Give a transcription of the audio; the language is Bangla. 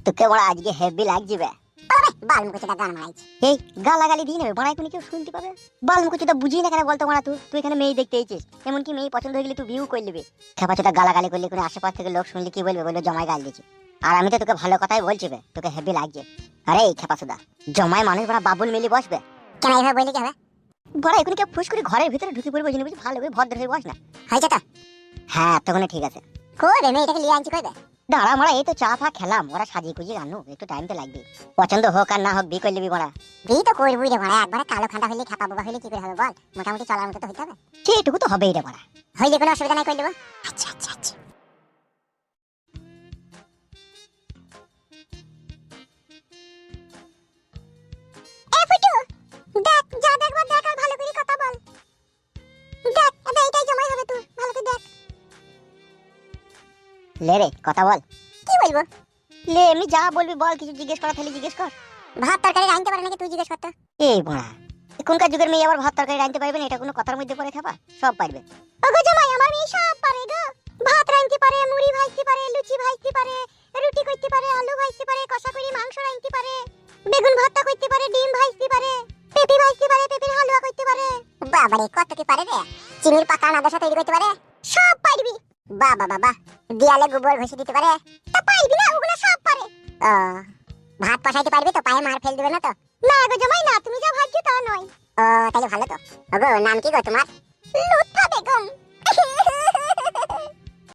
তোকে বড় আজকে হেভি লাগছে বে। বাল মুখে গান মারাইছে। এই গালাগালি দিয়ে নেবে বড়, কোনো কেউ শুনতে পাবে। বাল মুখে বুঝি না কেন বলতো বড়, তুই এখানে মেয়ে দেখতে এসেছিস, এমনকি মেয়ে পছন্দ হয়ে গেলে তুই বিউ করে নেবে। খেপাচোটা গালাগালি করলে কোনো আশেপাশ থেকে লোক শুনলে কি বলবে, বললো জমায় গাল দিচ্ছে। আর আমি তো তোকে ভালো কথাই বলছি বে, তোকে হেভি লাগছে। আরে এই খেপাচোদা, জমায় মানুষ বড় বাবুল মিলি বসবে কেন এইভাবে বললি কি হবে? বড় এখন কেউ ফুস করে ঘরের ভিতরে ঢুকে পড়বে, জেনে বুঝি ভালো করে ভদ্র হয়ে বস না। হয়েছে তো? হ্যাঁ তখন ঠিক আছে। কই মেয়েটাকে লিয়ে আনছি কই বে? দাঁড়া মারা, এই তো চা ফা খেলাম, ওরা সাজিয়ে গুজিয়ে আনো, একটু টাইম তো লাগবে। পছন্দ হোক আর না হোক বিয়ে করে নিবি বড়া। বিয়ে তো করবই রে বড়া, একবারে কালো খান্ডা হইলে খাপা বাবা হইলে কি করে হবে বল? মোটামুটি চলার মতো তো হইতে হবে। সেইটুকু তো হবেই রে বড়া। হইলে কোনো অসুবিধা নাই, করে দেবো। আচ্ছা আচ্ছা আচ্ছা। এ ফুটু, দেখ যা দেখবার দেখ, আর ভালো করে কথা বল। দেখ এটা এটাই জমাই হবে, তুই ভালো করে দেখ। লে রে কথা বল। কি বলবো? লে এমনি যা বলবি বল, কিছু জিজ্ঞেস করা থাকলে জিজ্ঞেস কর। ভাত তরকারি রাঁধতে পারে নাকি তুই জিজ্ঞেস করতে? এই বড়া, এখনকার যুগের মেয়ে আবার ভাত তরকারি রাঁধতে পারবে না, এটা কোনো কথার মধ্যে পড়ে? খাবা সব পারবে। ওগো জামাই, আমার মেয়ে সব পারে গো। ভাত রাঁধতে পারে, মুড়ি ভাজতে পারে, লুচি ভাজতে পারে, রুটি করতে পারে, আলু ভাজতে পারে, কষা করে মাংস রাঁধতে পারে, বেগুন ভর্তা করতে পারে, ডিম ভাজতে পারে, পেঁপে ভাজতে পারে, পেঁপের হালুয়া করতে পারে। বাবারে কত কি পারে রে! চিনির পাকা নাদশা তৈরি করতে পারে, সব পারবি। বাবা বাবা, দেয়ালে গোবর ঘষে দিতে পারে, তা পারবি না? ওগুলো সব পারে। ও, ভাত বসাইতে পারবি তো? পায়ে মার ফেল দিবে না তো? না গো জামাই না, তুমি যা ভাবছো তা নয়। ও তাহলে ভালো তো। ওগো নাম কি গো তোমার? লুৎফা বেগম।